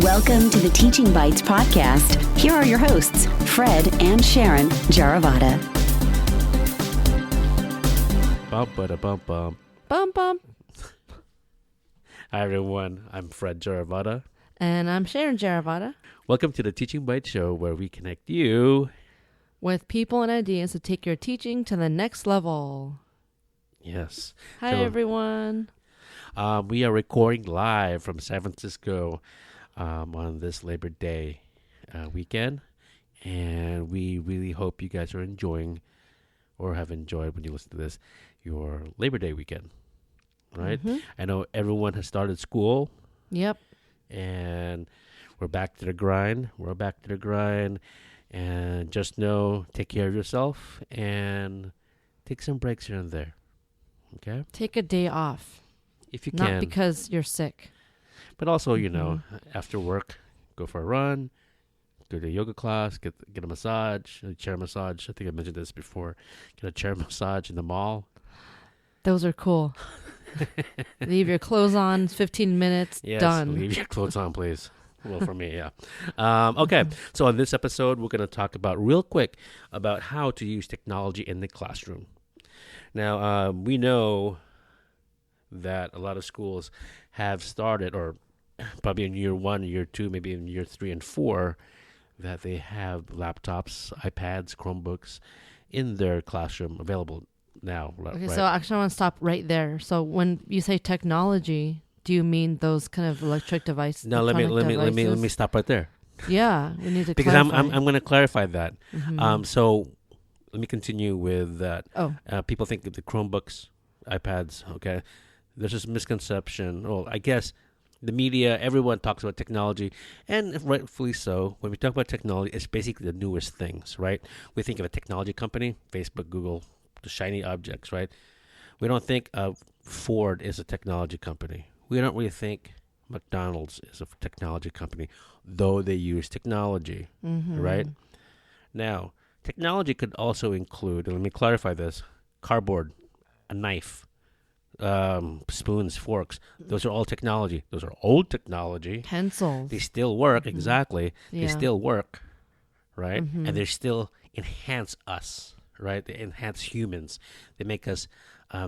Welcome to the Teaching Bites podcast. Here are your hosts, Fred and Sharon Jaravata. Ba-ba-da-bomp-bomp. Bum bum. Hi everyone, I'm Fred Jaravata. And I'm Sharon Jaravata. Welcome to the Teaching Bites show where we connect you With people and ideas to take your teaching to the next level. Yes. Hi everyone. We are recording live from San Francisco on this Labor Day weekend. And we really hope you guys are enjoying or have enjoyed when you listen to this, your Labor Day weekend. Right? Mm-hmm. I know everyone has started school. Yep. And we're back to the grind. And just know, take care of yourself and take some breaks here and there. Okay? Take a day off. If you Not can. because you're sick. But also, you know, after work, go for a run, go to a yoga class, get a massage, a chair massage. I think I mentioned this before. Get a chair massage in the mall. Those are cool. Leave your clothes on, 15 minutes, Yes, done. leave your clothes on, please. Well, for me, yeah. Okay, so on this episode, we're going to talk about real quick about how to use technology in the classroom. Now, we know that a lot of schools have started, or probably in year 1, year 2, maybe in year 3 and 4, that they have laptops, iPads, Chromebooks in their classroom available now. Okay, right? so actually I want to stop right there. So when you say technology, do you mean those kind of electronic devices? No, let me stop right there. Yeah, we need to Because clarify. I'm going to clarify that. Mhm. So let me continue with that. Oh. People think of the Chromebooks, iPads. Okay, there's this misconception. Well, I guess the media, everyone talks about technology, and rightfully so. When we talk about technology, it's basically the newest things, right? We think of a technology company, Facebook, Google, the shiny objects, right? We don't think of Ford as a technology company. We don't really think McDonald's is a technology company, though they use technology, right? Now, technology could also include, and let me clarify this, cardboard, a knife, spoons, forks. Those are all technology. Those are old technology. Pencils. They still work, exactly. Yeah. They still work, right? And they still enhance us, right? They enhance humans. They make us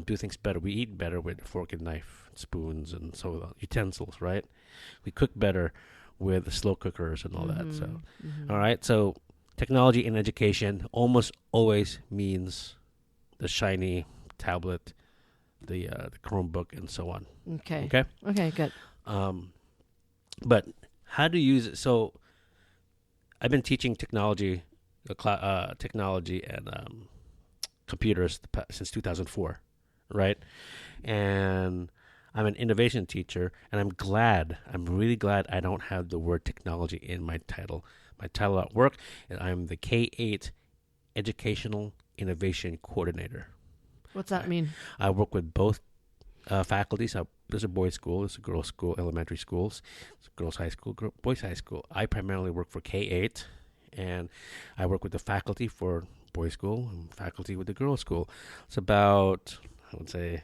do things better. We eat better with a fork and knife, spoons, and so on, utensils, right? We cook better with slow cookers and all that. So, all right. So, technology in education almost always means the shiny tablet, the Chromebook, and so on. Okay. Okay. Okay, good. But how to use it? So, I've been teaching technology and computers since 2004, right? And I'm an innovation teacher, and I'm really glad I don't have the word technology in my title. My title at work, and I'm the K-8 Educational Innovation Coordinator. What's that mean? I work with both faculties. There's a boys' school, there's a girls' school, elementary schools, girls' high school, boys' high school. I primarily work for K-8, and I work with the faculty for boys' school and faculty with the girls' school. It's about, I would say,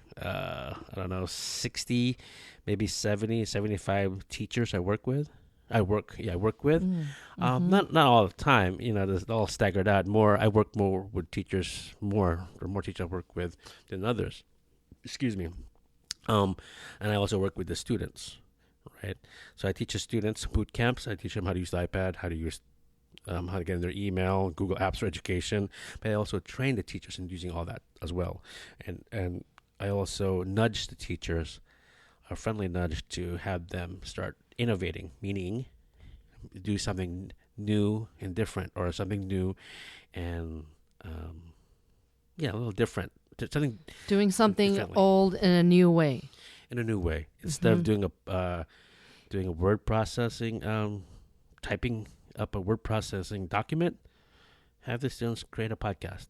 60, maybe 70, 75 teachers I work with. I work with. Not all the time, there's all staggered out. I work more with teachers, more teachers I work with than others. Excuse me. And I also work with the students, right? So I teach the students boot camps. I teach them how to use the iPad, how to get in their email, Google Apps for education. But I also train the teachers in using all that as well. And I also nudge the teachers, a friendly nudge, to have them start innovating, meaning do something new and different, or something new and a little different. Doing something old in a new way. In a new way, instead of doing a word processing, typing up a word processing document, have the students create a podcast.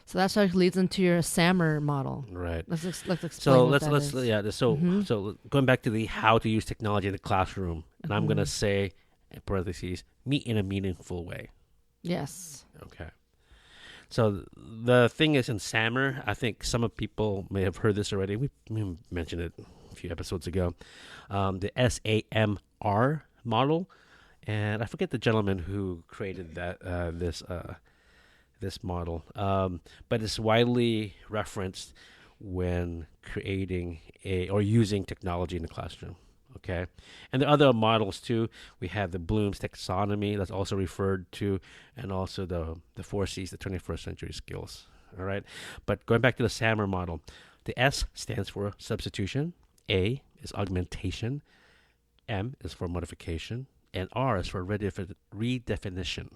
So that sort of leads into your SAMR model. Right. Let's explain. So what let's that is. So going back to the how to use technology in the classroom, and I'm gonna say, in parentheses, meet in a meaningful way. Yes. Okay. So the thing is, in SAMR, I think some of people may have heard this already. We mentioned it a few episodes ago. The SAMR model, and I forget the gentleman who created that this model, but it's widely referenced when creating or using technology in the classroom. Okay, and there are other models too. We have the Bloom's taxonomy that's also referred to, and also the 4Cs, the 21st century skills. All right, but going back to the SAMR model, the S stands for substitution, A is augmentation, M is for modification, and R is for redefinition.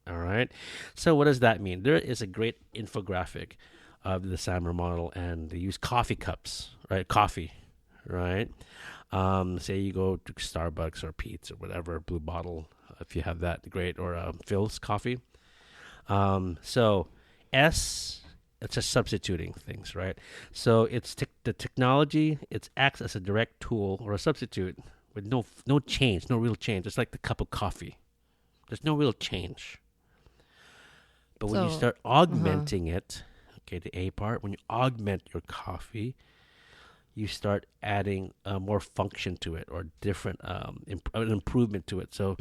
All right, so what does that mean? There is a great infographic of the SAMR model, and they use coffee cups, right? Coffee, right? Say you go to Starbucks or Pete's or whatever, Blue Bottle, if you have that, great, or Phil's coffee. So S, it's just substituting things, right? So it's the technology. It acts as a direct tool or a substitute with no change, no real change. It's like the cup of coffee. There's no real change. But when you start augmenting it, okay, the A part, when you augment your coffee, you start adding more function to it or different an improvement to it. So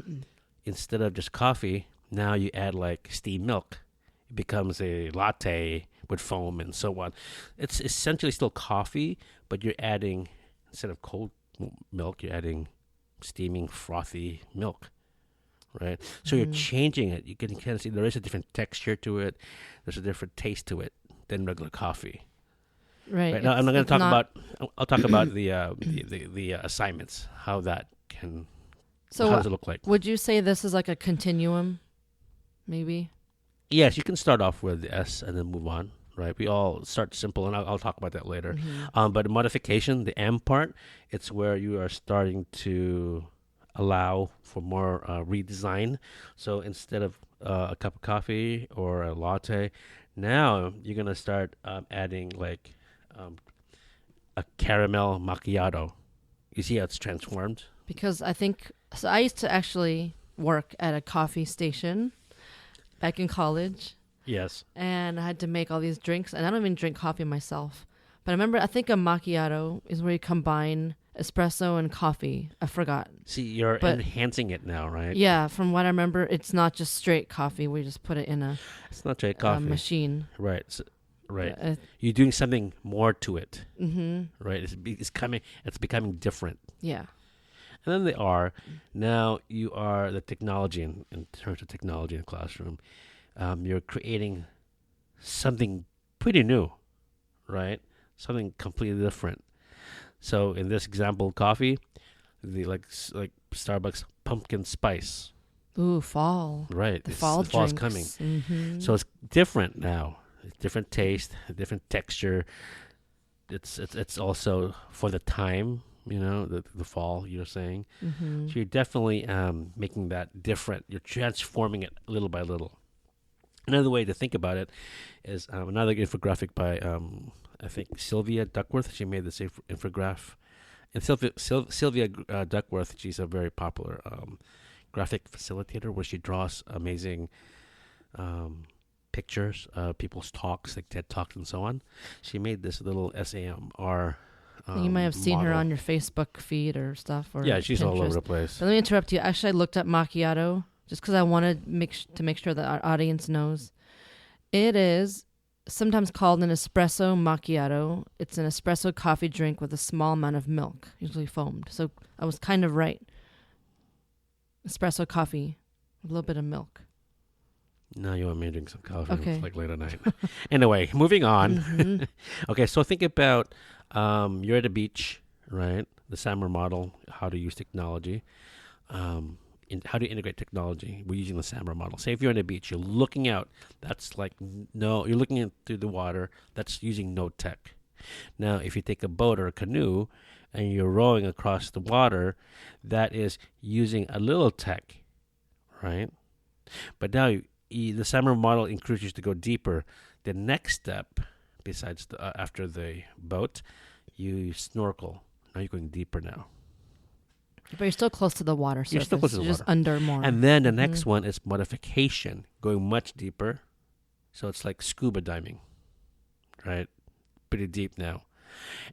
instead of just coffee, now you add like steamed milk. It becomes a latte with foam and so on. It's essentially still coffee, but you're adding, instead of cold milk, you're adding steaming, frothy milk, right? So you're changing it. You can kind of see there is a different texture to it. There's a different taste to it than regular coffee. Right. Now, I'm not going to talk about. I'll talk about the assignments. How that can. So how does it look like? Would you say this is like a continuum? Maybe. Yes, you can start off with the S and then move on. Right. We all start simple, and I'll talk about that later. But the modification, the M part, it's where you are starting to allow for more redesign. So instead of a cup of coffee or a latte, now you're going to start adding like a caramel macchiato. You see how it's transformed? Because I used to actually work at a coffee station back in college. Yes. And I had to make all these drinks, and I don't even drink coffee myself. But I think a macchiato is where you combine espresso and coffee. I forgot. See, you're enhancing it now, right? Yeah, from what I remember, it's not just straight coffee. We just put it in it's not straight coffee. Machine. Right. Right. You're doing something more to it. Right. It's becoming different. Yeah. And then they are. Now you are the technology in terms of technology in the classroom. You're creating something pretty new, right? Something completely different. So in this example, coffee, the like Starbucks pumpkin spice. Ooh, fall. Right. The fall's coming. So it's different now. It's different taste, a different texture. It's also for the time, the fall you're saying. So you're definitely making that different. You're transforming it little by little. Another way to think about it is another infographic by I think Sylvia Duckworth. She made this infograph. And Sylvia Duckworth, she's a very popular graphic facilitator where she draws amazing pictures of people's talks, like TED Talks and so on. She made this little SAMR you might have seen model. her on your Facebook feed or stuff. Or yeah, she's Pinterest. all over the place. But let me interrupt you. Actually, I looked up macchiato just because I wanted to make sure that our audience knows. It is sometimes called an espresso macchiato. It's an espresso coffee drink with a small amount of milk, usually foamed. So I was kind of right. Espresso coffee with a little bit of milk. Now you want me to drink some coffee. Okay. It's like late at night. Anyway, moving on. Okay, so think about you're at a beach, right? The SAMR model, how to use technology. How do you integrate technology? We're using the SAMR model. Say if you're on a beach, you're looking out. That's like you're looking through the water. That's using no tech. Now, if you take a boat or a canoe and you're rowing across the water, that is using a little tech, right? But now the SAMR model encourages you to go deeper. The next step, besides after the boat, you snorkel. Now you're going deeper now. But you're still close to the water surface. You're still close to the water. Just under more. And then the next one is modification, going much deeper. So it's like scuba diving, right? Pretty deep now.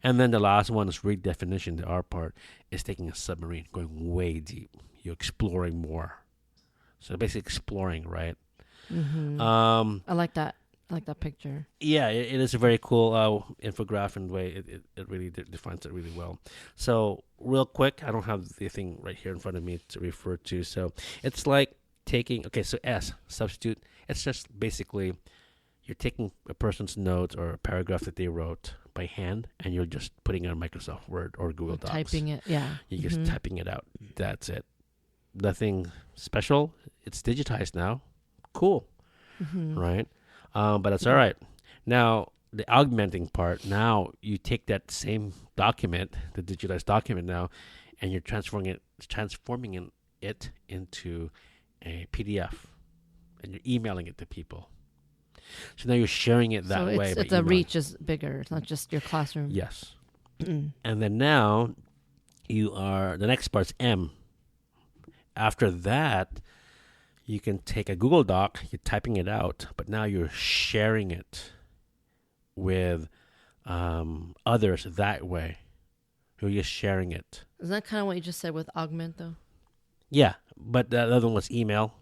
And then the last one is redefinition. The R part is taking a submarine, going way deep. You're exploring more. So basically exploring, right? Mm-hmm. I like that. I like that picture. Yeah, it is a very cool infographic in a way. It really defines it really well. So real quick, I don't have the thing right here in front of me to refer to. So it's like taking, okay, so S, substitute. It's just basically you're taking a person's notes or a paragraph that they wrote by hand, and you're just putting it on Microsoft Word or Google Docs. Typing it, yeah. You're just typing it out. That's it. Nothing special. It's digitized now. Cool. Right? But that's all right. Now, the augmenting part, now you take that same document, the digitized document now, and you're transforming it into a PDF, and you're emailing it to people. So now you're sharing it that way. So the reach is bigger. It's not just your classroom. Yes. And then now the next part's M. After that, you can take a Google Doc, you're typing it out, but now you're sharing it with others that way. You're just sharing it. Isn't that kind of what you just said with augment, though? Yeah, but the other one was email.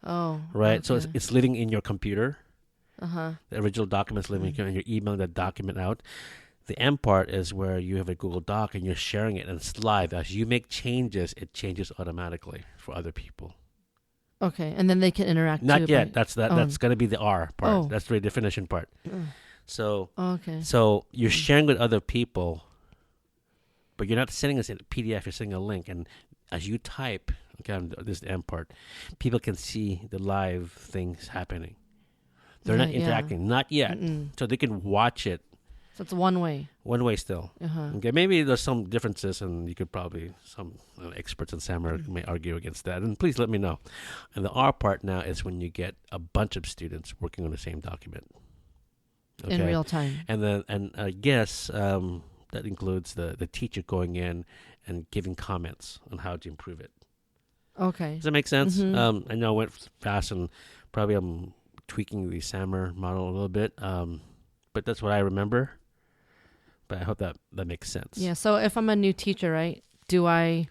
Oh. Right? Okay. So it's living in your computer. Uh-huh. The original document's living in your computer, and you're emailing that document out. The M part is where you have a Google Doc, and you're sharing it, and it's live. As you make changes, it changes automatically for other people. Okay, and then they can interact. Not too, yet. That's going to be the R part. Oh. That's the redefinition part. So, okay. So you're sharing with other people, but you're not sending us a PDF. You're sending a link, and as you type, okay, this is the M part. People can see the live things happening. They're not interacting, not yet. So they can watch it. So it's one way. One way still. Okay, maybe there's some differences, and you could probably, some experts in SAMR may argue against that, and please let me know. And the R part now is when you get a bunch of students working on the same document. Okay? In real time. And I guess that includes the teacher going in and giving comments on how to improve it. Okay. Does that make sense? I know I went fast, and probably I'm tweaking the SAMR model a little bit, but that's what I remember. But I hope that makes sense. Yeah, so if I'm a new teacher, right, do I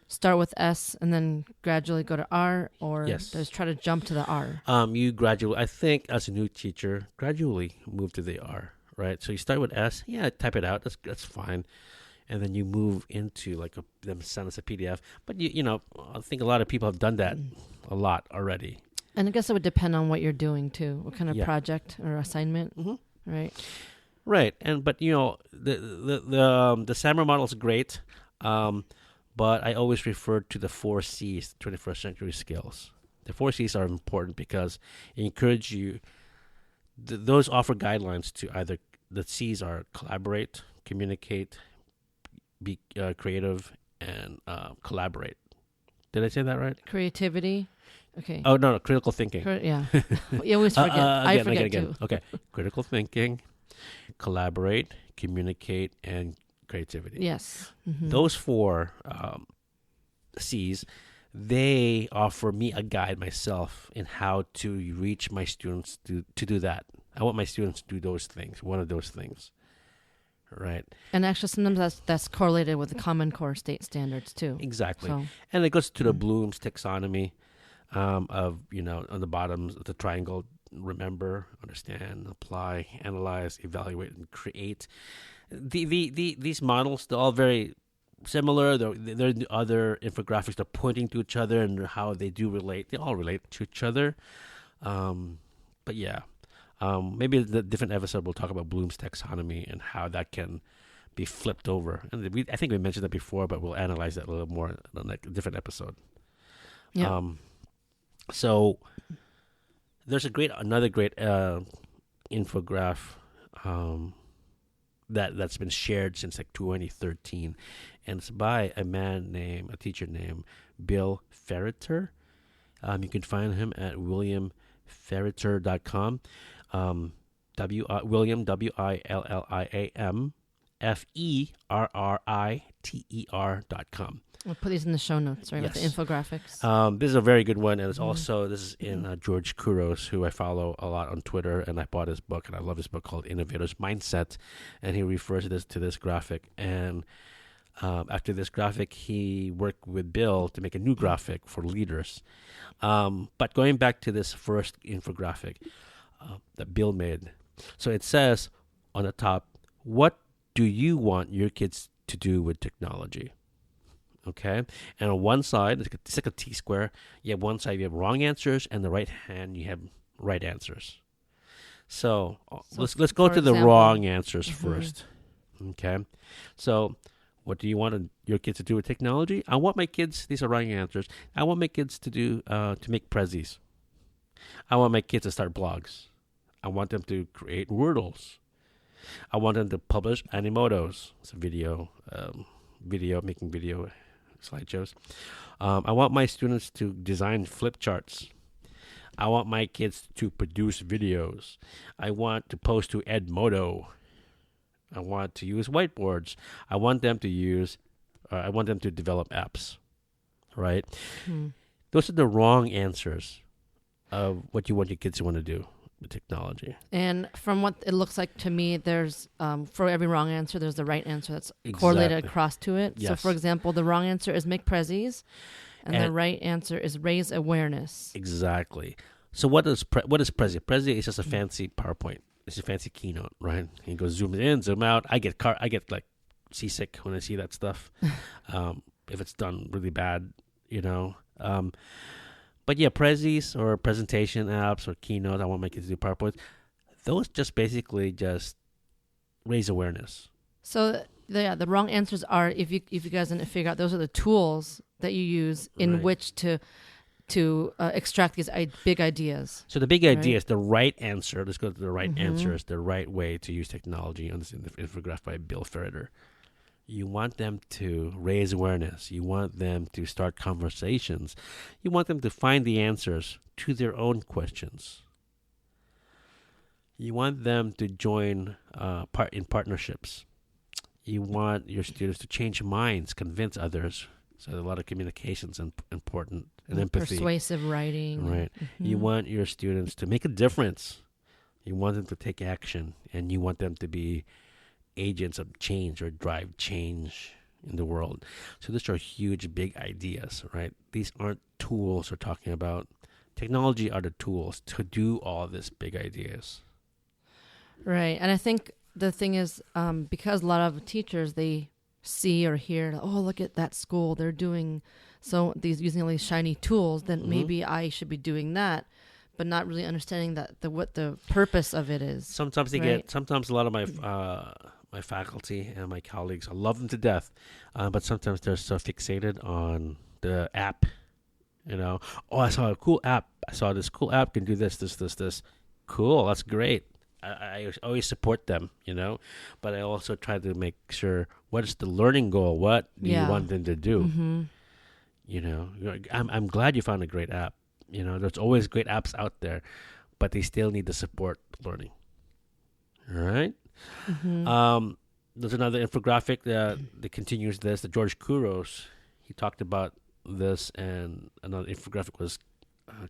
start with S and then gradually go to R, or just try to jump to the R? You gradually, I think as a new teacher, gradually move to the R, right? So you start with S, type it out, that's fine. And then you move into them send us a PDF. But you know, I think a lot of people have done that a lot already. And I guess it would depend on what you're doing too, what kind of project or assignment, right? Right, but you know the SAMR model is great, but I always refer to the 4 C's, 21st century skills. The 4 C's are important because it encourage you. Those offer guidelines to either the C's are collaborate, communicate, be creative, and collaborate. Did I say that right? Creativity. Okay. Oh no, critical thinking. Yeah, you always forget. I forget again. too. Okay, critical thinking, collaborate, communicate, and creativity. Yes. Those 4 C's, they offer me a guide myself in how to reach my students to do that. I want my students to do those things, one of those things. Right. And actually sometimes that's correlated with the Common Core state standards too. Exactly. So. And it goes to the Bloom's taxonomy of, you know, on the bottom, the triangle, remember, understand, apply, analyze, evaluate, and create. These models, they're all very similar. They're other infographics. They're pointing to each other and how they do relate. They all relate to each other. But yeah, maybe the different episode we'll talk about Bloom's taxonomy and how that can be flipped over. And I think we mentioned that before, but we'll analyze that a little more on a different episode. Yeah. So there's another great infograph that's been shared since 2013, and it's by a teacher named Bill Ferriter. You can find him at williamferriter.com. William WILLIAM FERRITER.com. We'll put these in the show notes, right? Yes. With the infographics. This is a very good one, and it's also, this is in George Couros, who I follow a lot on Twitter, and I bought his book, and I love his book called Innovator's Mindset, and he refers to this graphic, and after this graphic, he worked with Bill to make a new graphic for leaders. But going back to this first infographic that Bill made, so it says on the top, what do you want your kids to do with technology? Okay, and on one side, it's like a T-square. You have one side, you have wrong answers, and the right hand, you have right answers. So let's go to the wrong answers first. Okay, so what do you want your kids to do with technology? I want my kids, these are wrong answers, I want my kids to do, to make prezzies. I want my kids to start blogs. I want them to create Wordles. I want them to publish Animotos. It's a making video slideshows. I want my students to design flip charts. I want my kids to produce videos. I want to post to Edmodo. I want to use whiteboards. I want them to develop apps. Right? Those are the wrong answers of what you want your kids to want to do with technology. And from what it looks like to me, there's for every wrong answer, there's the right answer that's correlated across to it. Yes. So, for example, the wrong answer is make prezzies, and the right answer is raise awareness. Exactly. So what is Prezi? Prezi is just a fancy PowerPoint. It's a fancy keynote, right? You go zoom in, zoom out. I get like seasick when I see that stuff. If it's done really bad, you know. But yeah, Prezis or presentation apps or keynotes, I want my kids to do PowerPoints. Those just basically just raise awareness. So the wrong answers are, if you guys didn't figure out, those are the tools that you use in which to extract these big ideas. So the big idea is the right answer. Let's go to the right answer is the right way to use technology on this infographic by Bill Ferreter. You want them to raise awareness. You want them to start conversations. You want them to find the answers to their own questions. You want them to join in partnerships. You want your students to change minds, convince others. So a lot of communications is important, and empathy. Persuasive writing. Right. You want your students to make a difference. You want them to take action, and you want them to be agents of change or drive change in the world. So these are huge, big ideas, right? These aren't tools we're talking about. Technology are the tools to do all these big ideas. Right. And I think the thing is, because a lot of teachers, they see or hear, oh, look at that school, they're doing using all these shiny tools, then maybe I should be doing that, but not really understanding what the purpose of it is. Sometimes sometimes a lot of my faculty and my colleagues, I love them to death, but sometimes they're so fixated on the app. You know, oh, I saw a cool app. I saw this cool app can do this. Cool, that's great. I always support them, you know, but I also try to make sure, what is the learning goal? What do you want them to do? You know, I'm glad you found a great app. You know, there's always great apps out there, but they still need to support learning. All right. There's another infographic that continues this. The George Couros, he talked about this, and another infographic was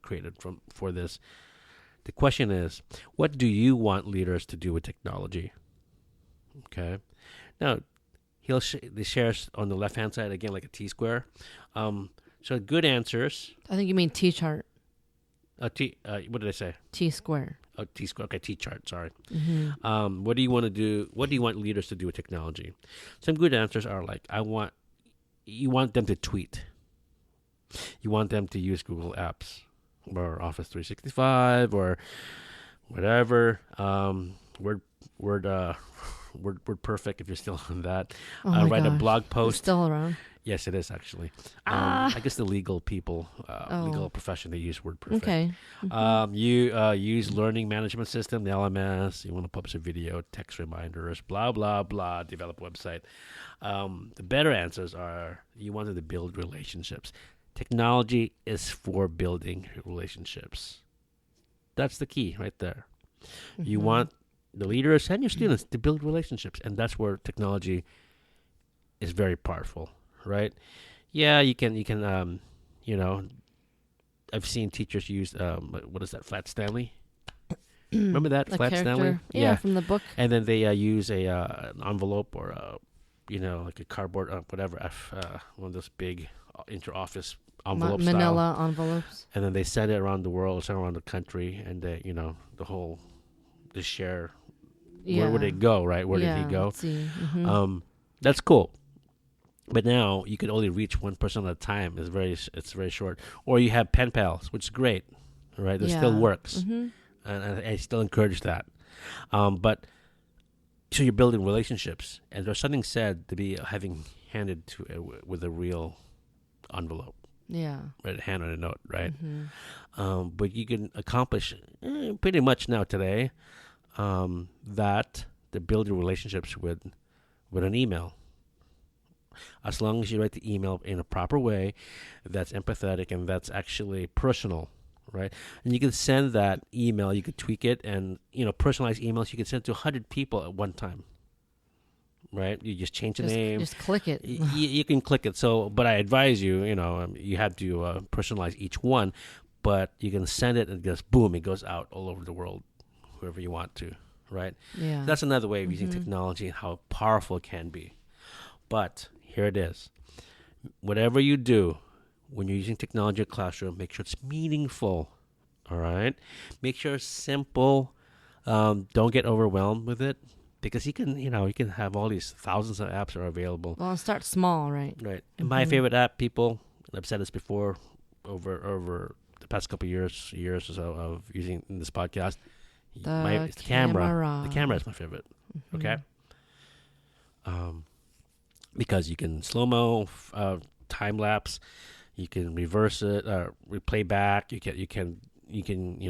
created for this. The question is, what do you want leaders to do with technology? Okay. Now, he shares on the left-hand side, again, like a T-square. So good answers. I think you mean T-chart. What did I say? T-square. Oh, T-square. Okay, T-chart. Sorry. What do you want to do? What do you want leaders to do with technology? Some good answers are like, you want them to tweet. You want them to use Google Apps or Office 365 or whatever. Word Perfect, if you're still on that. Write a blog post. It's still around. Yes, it is actually. I guess the legal people, legal profession, they use Word Perfect. Okay. You use learning management system, the LMS. You want to publish a video, text reminders, blah, blah, blah, develop a website. The better answers are, you wanted to build relationships. Technology is for building relationships. That's the key right there. You want the leaders and your students to build relationships, and that's where technology is very powerful, right? Yeah, you can. You know, I've seen teachers use what is that, Flat Stanley? Remember that The Flat character. Stanley? Yeah, from the book. And then they use an envelope or like a cardboard, whatever, one of those big inter-office envelope Manila style. envelopes. And then they send it around the world, send it around the country, and they, they share. Yeah. Where would it go, right? Where did he go? Let's see. Mm-hmm. That's cool. But now you can only reach one person at a time. It's very short. Or you have pen pals, which is great, right? That still works, and I still encourage that. But so you're building relationships, and there's something said to be having handed with a real envelope, Yeah. right? Hand on a note, right? Mm-hmm. But you can accomplish pretty much now today that to building relationships with an email. As long as you write the email in a proper way, that's empathetic and that's actually personal, right? And you can send that email, you could tweak it, and personalized emails you can send to 100 people at one time, right? You just change the name, just click it. You can click it. So, but I advise you, you have to personalize each one, but you can send it and just boom, it goes out all over the world, whoever you want to, right? Yeah. That's another way of using technology and how powerful it can be. But here it is. Whatever you do when you're using technology in a classroom, make sure it's meaningful. All right? Make sure it's simple. Don't get overwhelmed with it because you can have all these thousands of apps that are available. Well, start small, right? Right. And my favorite app, people, and I've said this before over the past couple of years or so of using this podcast, The camera. The camera is my favorite. Okay? Because you can slow-mo, time lapse, you can reverse it, replay back. You can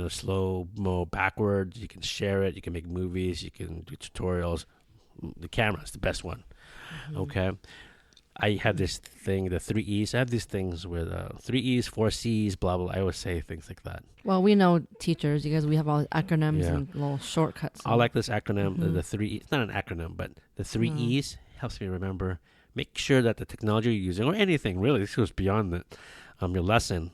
slow-mo backwards. You can share it. You can make movies. You can do tutorials. The camera is the best one. Okay, I have this thing, the 3 E's. I have these things with 3 E's, 4 C's, blah blah. I always say things like that. Well, we know teachers because we have all acronyms and little shortcuts. I like this acronym. The 3 E's. It's not an acronym, but the 3 E's helps me remember. Make sure that the technology you're using, or anything really, this goes beyond your lesson.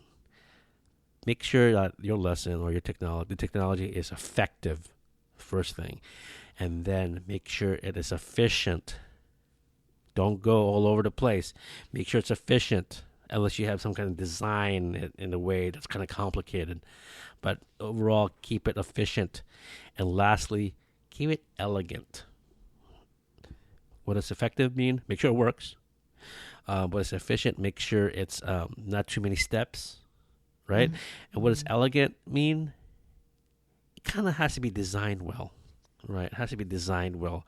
Make sure that your lesson or the technology is effective, first thing. And then make sure it is efficient. Don't go all over the place. Make sure it's efficient, unless you have some kind of design in a way that's kind of complicated. But overall, keep it efficient. And lastly, keep it elegant. What does effective mean? Make sure it works. What is efficient? Make sure it's not too many steps, right? And what does elegant mean? It kind of has to be designed well, right? It has to be designed well,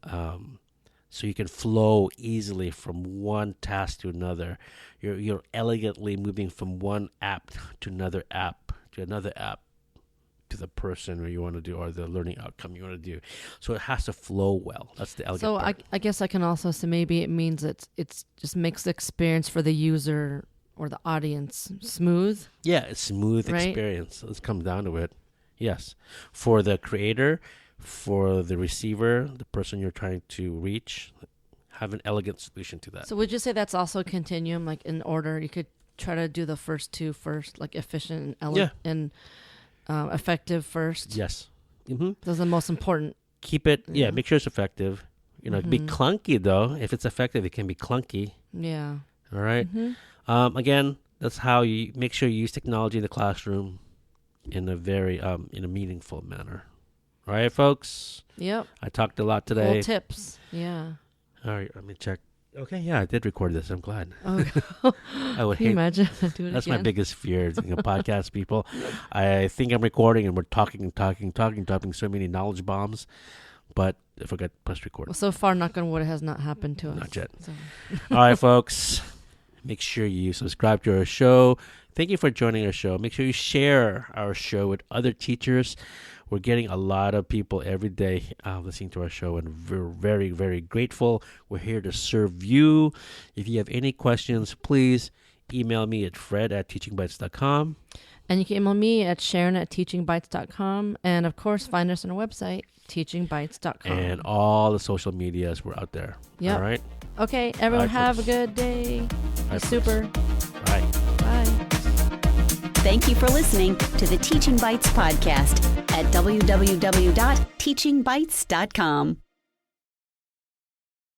so you can flow easily from one task to another. You're elegantly moving from one app to another app to the person where you want to do or the learning outcome you want to do. So it has to flow well. That's the elegant part. I guess I can also say maybe it means it's just makes the experience for the user or the audience smooth. Yeah, it's smooth experience. Let's come down to it. Yes. For the creator, for the receiver, the person you're trying to reach, have an elegant solution to that. So would you say that's also a continuum, like in order? You could try to do the first two first, like efficient and elegant and effective first. Yes. Those are the most important. Keep it, make sure it's effective. It can be clunky though. If it's effective, it can be clunky. Yeah. All right. Again, that's how you make sure you use technology in the classroom in a very in a meaningful manner. All right, folks. Yep. I talked a lot today. Cool tips. Yeah. All right, let me check. Okay, yeah, I did record this. I'm glad. Oh, I would can you imagine? Do it That's again? my biggest fear in a podcast, people. I think I'm recording and we're talking, dropping so many knowledge bombs, but I forgot to press record. Well, so far, knock on wood, it has not happened to us. Not yet. So. All right, folks. Make sure you subscribe to our show. Thank you for joining our show. Make sure you share our show with other teachers. We're getting a lot of people every day listening to our show, and we're very, very grateful. We're here to serve you. If you have any questions, please email me at fred@teachingbytes.com. And you can email me at sharon@teachingbytes.com. And, of course, find us on our website, teachingbytes.com. And all the social medias, we're out there. Yep. All right? Okay, everyone All right, have folks. a good day. All Super. All right. Bye. Thank you for listening to the Teaching Bites podcast at www.teachingbites.com.